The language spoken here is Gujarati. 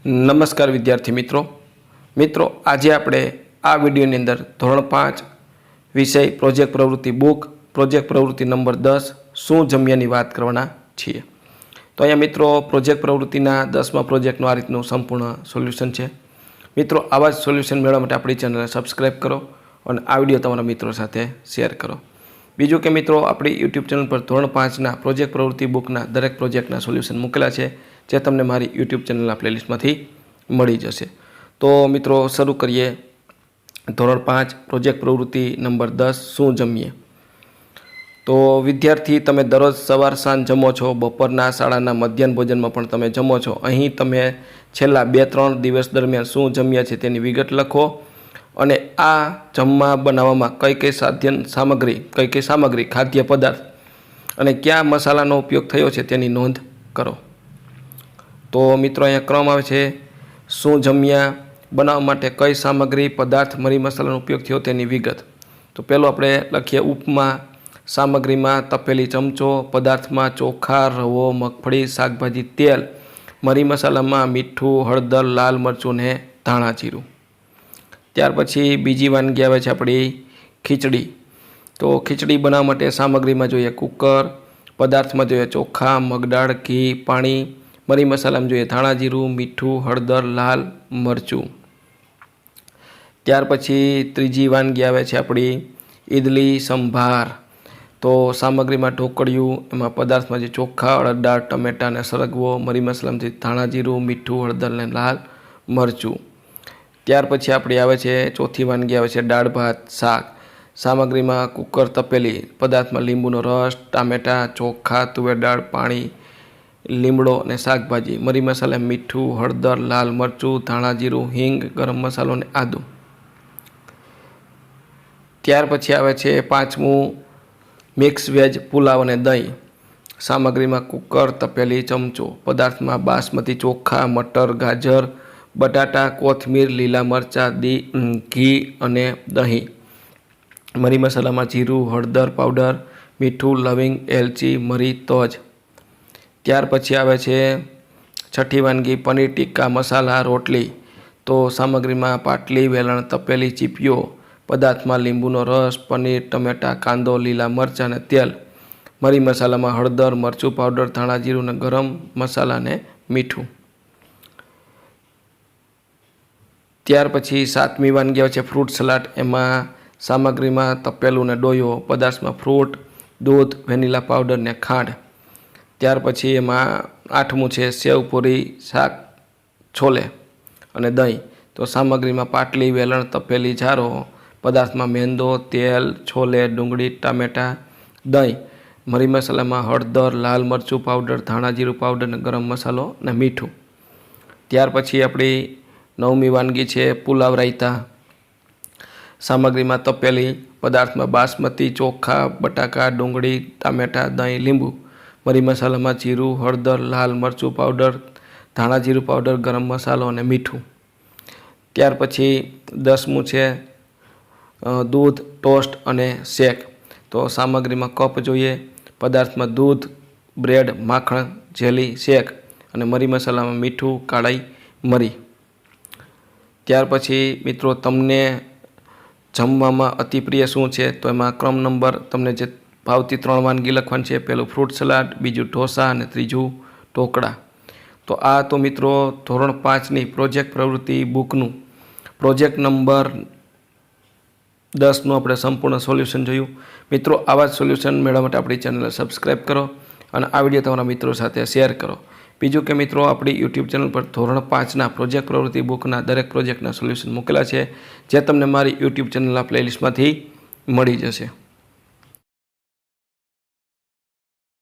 નમસ્કાર વિદ્યાર્થી મિત્રો આજે આપણે આ વિડીયોની અંદર ધોરણ 5 વિષય પ્રોજેક્ટ પ્રવૃત્તિ બુક પ્રોજેક્ટ પ્રવૃત્તિ નંબર 10 શું જમ્યાની વાત કરવાના છીએ। તો અહીંયા મિત્રો પ્રોજેક્ટ પ્રવૃત્તિના 10મા પ્રોજેક્ટનું આ રીતનું સંપૂર્ણ સોલ્યુશન છે। મિત્રો આવા જ સોલ્યુશન મેળવવા માટે આપણી ચેનલને સબસ્ક્રાઈબ કરો અને આ વિડીયો તમારા મિત્રો સાથે શેર કરો। બીજું કે મિત્રો આપણી યુટ્યુબ ચેનલ પર ધોરણ 5ના પ્રોજેક્ટ પ્રવૃત્તિ બુકના દરેક પ્રોજેક્ટના સોલ્યુશન મૂકેલા છે, જે તમને મારી યુટ્યુબ ચેનલના પ્લેલિસ્ટમાંથી મળી જશે। તો મિત્રો શરૂ કરીએ ધોરણ 5 પ્રોજેક્ટ પ્રવૃત્તિ નંબર 10 શું જમીએ। તો વિદ્યાર્થી તમે દરરોજ સવાર સાંજ જમો છો, બપોરના શાળાના મધ્યાહન ભોજનમાં પણ તમે જમો છો। અહીં તમે છેલ્લા 2-3 દિવસ દરમિયાન શું જમ્યા છે તેની વિગત લખો અને આ જમવા બનાવવામાં કઈ કઈ સામગ્રી ખાદ્ય પદાર્થ અને કયા મસાલાનો ઉપયોગ થયો છે તેની નોંધ કરો। તો મિત્રો અહીંયા ક્રમ આવે છે શું જમ્યા, બનાવવા માટે કઈ સામગ્રી, પદાર્થ, મરી મસાલાનો ઉપયોગ થયો તેની વિગત। તો પહેલો આપણે લખીએ ઉપમા। સામગ્રીમાં તપેલી ચમચો, પદાર્થમાં ચોખા, રવો, મગફળી, શાકભાજી, તેલ, મરી મસાલામાં મીઠું, હળદર, લાલ મરચું ને ધાણા જીરું। ત્યાર પછી બીજી વાનગી આવે છે આપણી ખીચડી। તો ખીચડી બનાવવા માટે સામગ્રીમાં જોઈએ કુકર, પદાર્થમાં જોઈએ ચોખા, મગદાળ, ઘી, પાણી, મરી મસાલામાં જોઈએ ધાણા જીરું, મીઠું, હળદર, લાલ મરચું। ત્યાર પછી ત્રીજી વાનગી આવે છે આપણી ઈડલી સંભાર। તો સામગ્રીમાં ઢોકળિયું, એમાં પદાર્થમાં જે ચોખા, અડદ દાળ, ટમેટા અને સરગવો, મરી મસાલામાંથી ધાણા જીરું, મીઠું, હળદર અને લાલ મરચું। ત્યાર પછી આપણી આવે છે ચોથી વાનગી આવે છે દાળ ભાત શાક। સામગ્રીમાં કુકર, તપેલી, પદાર્થમાં લીંબુનો રસ, ટામેટા, ચોખા, તુવેર દાળ, પાણી, લીમડો અને શાકભાજી, મરી મસાલા, મીઠું, હળદર, લાલ મરચું, ધાણા જીરું, હિંગ, ગરમ મસાલો અને આદું। ત્યાર પછી આવે છે પાંચમું મિક્સ વેજ પુલાવ અને દહીં। સામગ્રીમાં કુકર, તપેલી, ચમચો, પદાર્થમાં બાસમતી ચોખા, મટર, ગાજર, બટાટા, કોથમીર, લીલા મરચાં, ઘી અને દહીં, મરી મસાલામાં જીરું, હળદર પાવડર, મીઠું, લવિંગ, એલચી, મરી, તજ। ત્યાર પછી આવે છે છઠ્ઠી વાનગી પનીર ટિક્કા મસાલા રોટલી। તો સામગ્રીમાં પાટલી, વેલણ, તપેલી, ચીપિયો, પદાર્થમાં લીંબુનો રસ, પનીર, ટમેટા, કાંદો, લીલા મરચાં અને તેલ, મરી મસાલામાં હળદર, મરચું પાવડર, ધાણા જીરું અને ગરમ મસાલા અને મીઠું। ત્યાર પછી સાતમી વાનગી આવે છે ફ્રૂટ સલાડ। એમાં સામગ્રીમાં તપેલું અને ડોયો, પદાર્થમાં ફ્રૂટ, દૂધ, વેનીલા પાવડર ને ખાંડ। ત્યાર પછી એમાં આઠમું છે સેવ પૂરી, શાક, છોલે અને દહીં। તો સામગ્રીમાં પાટલી, વેલણ, તપેલી, જારો, પદાર્થમાં મેંદો, તેલ, છોલે, ડુંગળી, ટામેટાં, દહીં, મરી મસાલામાં હળદર, લાલ મરચું પાવડર, ધાણા જીરું પાવડર અને ગરમ મસાલો અને મીઠું। ત્યાર પછી આપણી નવમી વાનગી છે પુલાવ રાયતા। સામગ્રીમાં તપેલી, પદાર્થમાં બાસમતી ચોખા, બટાકા, ડુંગળી, ટામેટાં, દહીં, લીંબુ, મરી મસાલામાં જીરું, હળદર, લાલ મરચું પાવડર, ધાણા જીરું પાવડર, ગરમ મસાલો અને મીઠું। ત્યાર પછી 10મું છે દૂધ, ટોસ્ટ અને શેક। તો સામગ્રીમાં કપ જોઈએ, પદાર્થમાં દૂધ, બ્રેડ, માખણ, જેલી, શેક અને મરી મસાલામાં મીઠું, કાળાઈ મરી। ત્યાર પછી મિત્રો તમને જમવામાં અતિપ્રિય શું છે? તો એમાં ક્રમ નંબર તમને જે ભાવતી 3 વાનગી લખવાની છે। પહેલું ફ્રૂટ સલાડ, બીજું ઢોસા અને ત્રીજું ઢોકળા। તો આ તો મિત્રો ધોરણ 5ની પ્રોજેક્ટ પ્રવૃત્તિ બુકનું પ્રોજેક્ટ નંબર 10નું આપણે સંપૂર્ણ સોલ્યુશન જોયું। મિત્રો આવા જ સોલ્યુશન મેળવવા માટે આપણી ચેનલને સબસ્ક્રાઈબ કરો અને આ વિડીયો તમારા મિત્રો સાથે શેર કરો। બીજું કે મિત્રો આપણી યુટ્યુબ ચેનલ પર ધોરણ 5ના પ્રોજેક્ટ પ્રવૃત્તિ બુકના દરેક પ્રોજેક્ટના સોલ્યુશન મૂકેલા છે, જે તમને મારી યુટ્યુબ ચેનલના પ્લેલિસ્ટમાંથી મળી જશે।